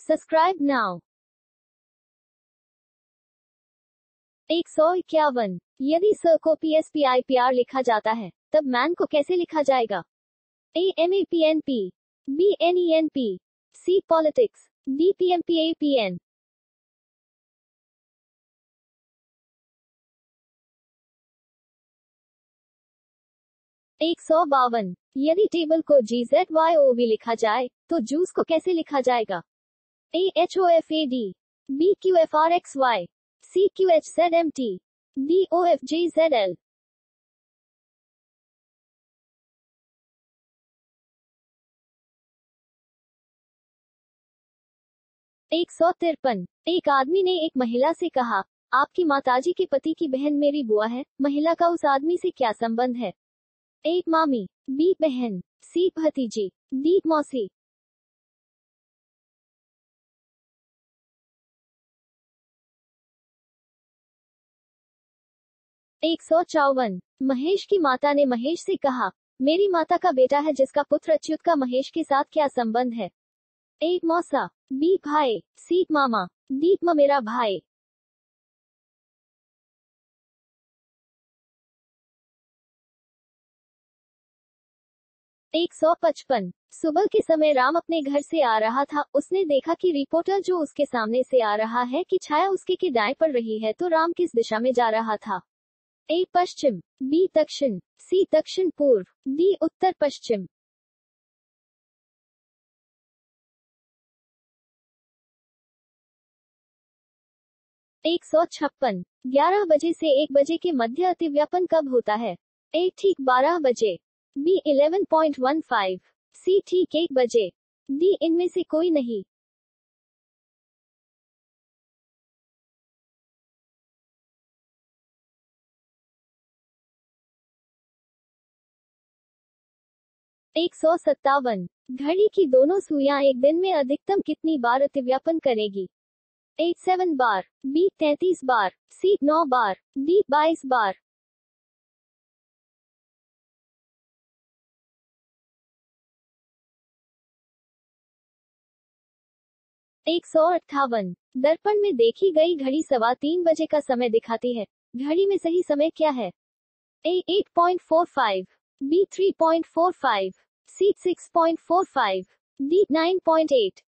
Subscribe now. 151। यदि स को PSPIPR लिखा जाता है, तब मैन को कैसे लिखा जाएगा? A MEPNP, B NENP, C politics, D PMPAPN। 152। यदि टेबल को GZYOV लिखा जाए, तो जूस को कैसे लिखा जाएगा? A HOFAD, B QFRXY, C QHZMT, D OFJZL। 153। एक आदमी ने एक महिला से कहा, आपकी माताजी के पति की बहन मेरी बुआ है। महिला का उस आदमी से क्या संबंध है? A मामी, B बहन, C भतीजी, D मौसी। 154। महेश की माता ने महेश से कहा, मेरी माता का बेटा है जिसका पुत्र अच्युत का महेश के साथ क्या संबंध है? A मौसा, B भाई, C मामा, D मेरा भाई। 155। सुबह के समय राम अपने घर से आ रहा था। उसने देखा कि रिपोर्टर जो उसके सामने से आ रहा है कि छाया उसके के दाएं पड़ रही है, तो राम किस दिशा में जा रहा था? A पश्चिम, B दक्षिण, C दक्षिण पूर्व, D उत्तर पश्चिम। 156। 11 बजे से 1 बजे के मध्य अतिव्यापन कब होता है? A ठीक 12 बजे, B 11.15, C ठीक 1 बजे, D इनमें से कोई नहीं। 157। घड़ी की दोनों सुइयां एक दिन में अधिकतम कितनी बार अतिव्यापन करेगी? A 7 bar, B 33 bar, C 9 bar, D 22 बार। 158। दर्पण में देखी गई घड़ी 3:15 बजे का समय दिखाती है। घड़ी में सही समय क्या है? A 8.45, B 3.45, C 6.45, D 9.8।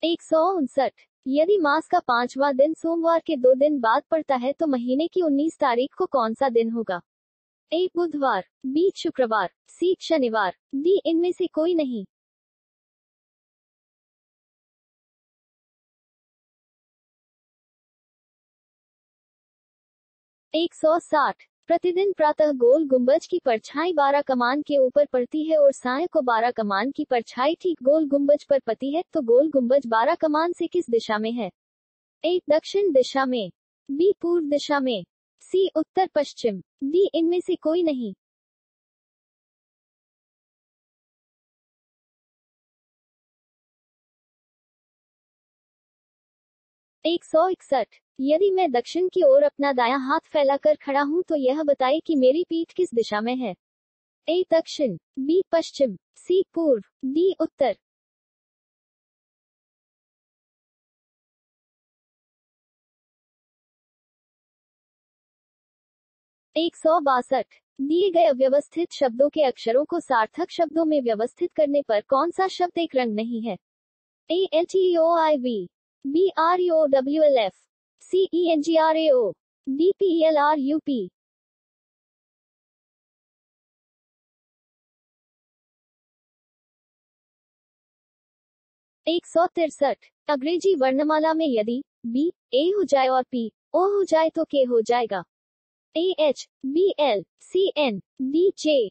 159। यदि मास का 5वां दिन सोमवार के 2 दिन बाद पड़ता है, तो महीने की 19 तारीख को कौन सा दिन होगा? A बुधवार, B शुक्रवार, C शनिवार, D इनमें से कोई नहीं। 160। प्रतिदिन प्रातः गोल गुंबज की परछाई 12 कमान के ऊपर पड़ती है और साय को 12 कमान की परछाई ठीक गोल गुंबज पर पड़ती है, तो गोल गुंबज 12 कमान से किस दिशा में है? A दक्षिण दिशा में, B पूर्व दिशा में, C उत्तर पश्चिम, D इनमें से कोई नहीं। 161। यदि मैं दक्षिण की ओर अपना दायां हाथ फैलाकर खड़ा हूं, तो यह बताए कि मेरी पीठ किस दिशा में है? A दक्षिण, B पश्चिम, C पूर्व, D उत्तर। 162। दिए गए अव्यवस्थित शब्दों के अक्षरों को सार्थक शब्दों में व्यवस्थित करने पर कौन सा शब्द एक रंग नहीं है? A LTEOIV, B REOWLF, C ENGRAO, D PELRUP। 163। अंग्रेजी वर्णमाला में यदि B A हो जाए और P O हो जाए तो K हो जाएगा? A H, B L, C N, D J।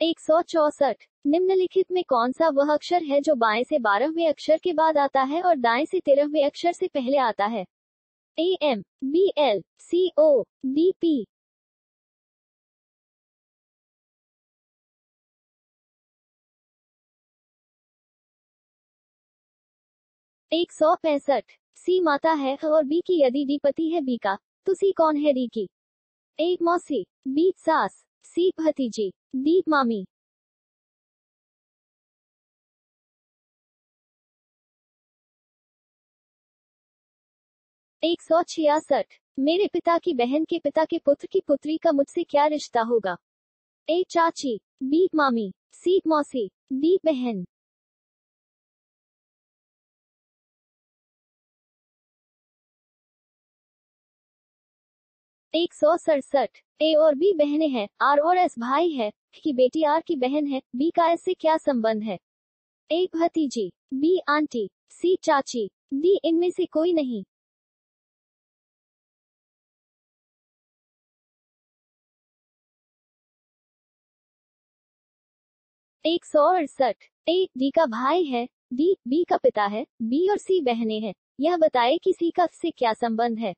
164। निम्नलिखित में कौन सा वह अक्षर है जो बाएं से 12वें अक्षर के बाद आता है और दाएं से 13वें अक्षर से पहले आता है? A M, B L, C O, D P। 165। सी माता है और बी की यदि डी पति है बी का, तो सी कौन है डी की? ए मौसी, बी सास, सी भतीजी, डी मामी। 166। मेरे पिता की बहन के पिता के पुत्र की पुत्री का मुझसे क्या रिश्ता होगा? ए चाची, बी मामी, सी मौसी, डी बहन। 167। ए और बी बहनें हैं, आर और एस भाई है, की बेटी आर की बहन है, बी का एस से क्या संबंध है? ए भतीजी, बी आंटी, सी चाची, डी इनमें से कोई नहीं। 168। ए डी का भाई है, डी बी का पिता है, बी और सी बहनें हैं, यह बताए कि सी का से क्या संबंध है?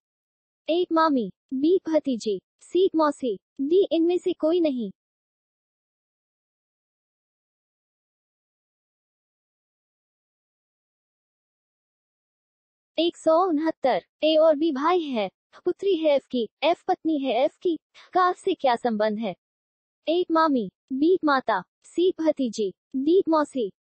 ए मामी, बी भतीजी, सी मौसी, डी इनमें से कोई नहीं। 169। ए और बी भाई है, पुत्री है एफ की, एफ पत्नी है एफ की, का से क्या संबंध है? ए मामी, बी माता, सी भतीजी, डी मौसी।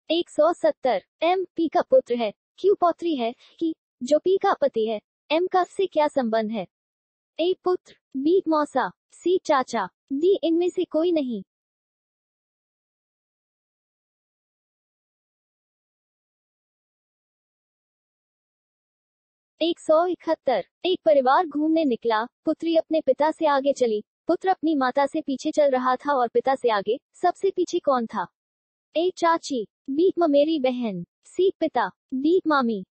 170। एम पी का पुत्र है, क्यू पौत्री है, की जो पी का पति है, एम का से क्या संबंध है? ए पुत्र, बी मौसा, सी चाचा, डी इनमें से कोई नहीं। 171। एक परिवार घूमने निकला, पुत्री अपने पिता से आगे चली, पुत्र अपनी माता से पीछे चल रहा था और पिता से आगे, सबसे पीछे कौन था? ए चाची, बी मेरी बहन, सी पिता, डी मामी।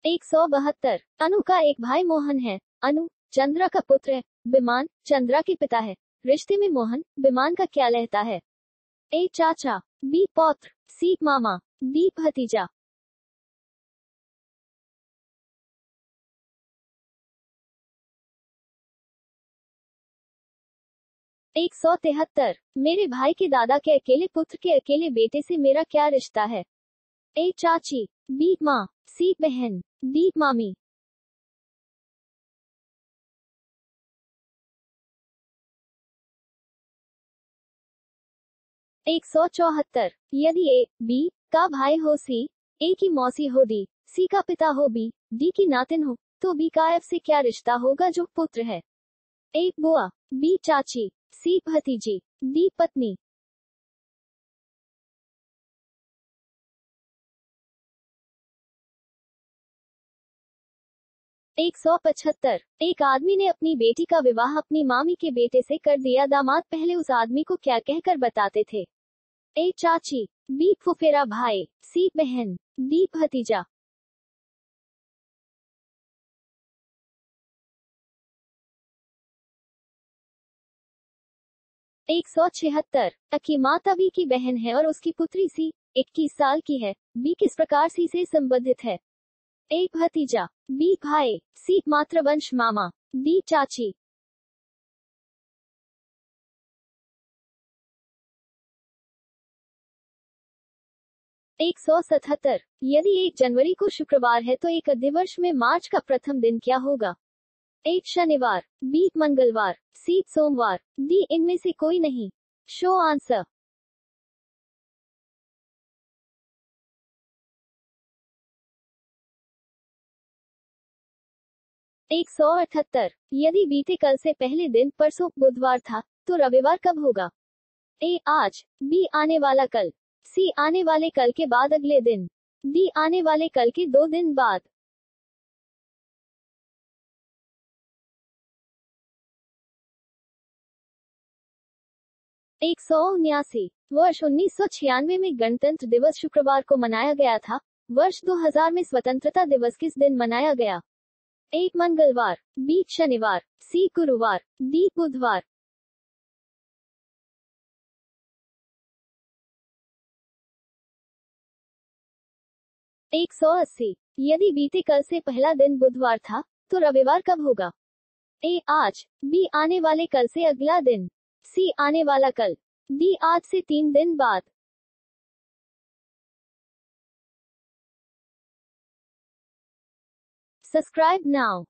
172। अनु का एक भाई मोहन है, अनु चंद्रा का पुत्र है, विमान चंद्रा के पिता है, रिश्ते में मोहन विमान का क्या लेता है? ए चाचा, बी पौत्र, सी मामा, डी भतीजा। 173। मेरे भाई के दादा के अकेले पुत्र के अकेले बेटे से मेरा क्या रिश्ता है? ए चाची, बी माँ, सी बहन, डी मामी। 174। यदि ए बी का भाई हो सी, ए की मौसी हो डी, सी का पिता हो बी, डी की नातिन हो, तो बी का एफ से क्या रिश्ता होगा जो पुत्र है? ए बुआ, बी चाची, सी भतीजी, डी पत्नी। 175। एक आदमी ने अपनी बेटी का विवाह अपनी मामी के बेटे से कर दिया, दामाद पहले उस आदमी को क्या कहकर बताते थे? ए चाची, बी फुफेरा भाई, सी बहन, डी भतीजा। 176। की माँ तभी की बहन है और उसकी पुत्री सी 21 साल की है, बी किस प्रकार सी से संबंधित है? ए भतीजा, बी भाई, सी मातृवंश मामा, डी चाची। 177। यदि 1 जनवरी को शुक्रवार है तो एक अधिवर्ष में मार्च का प्रथम दिन क्या होगा? ए शनिवार, बी मंगलवार, सी सोमवार, डी इनमें से कोई नहीं। Show answer. 178। यदि बीते कल से पहले दिन परसों बुधवार था, तो रविवार कब होगा? ए आज, बी आने वाला कल, सी आने वाले कल के बाद अगले दिन, डी आने वाले कल के 2 दिन बाद। 179। वर्ष 1996 में गणतंत्र दिवस शुक्रवार को मनाया गया था, वर्ष 2000 में स्वतंत्रता दिवस किस दिन मनाया गया? ए मंगलवार, बी शनिवार, सी गुरुवार, डी बुधवार। 180। यदि बीते कल से पहला दिन बुधवार था, तो रविवार कब होगा? ए आज, बी आने वाले कल से अगला दिन, सी आने वाला कल, डी आज से 3 दिन बाद। Subscribe now.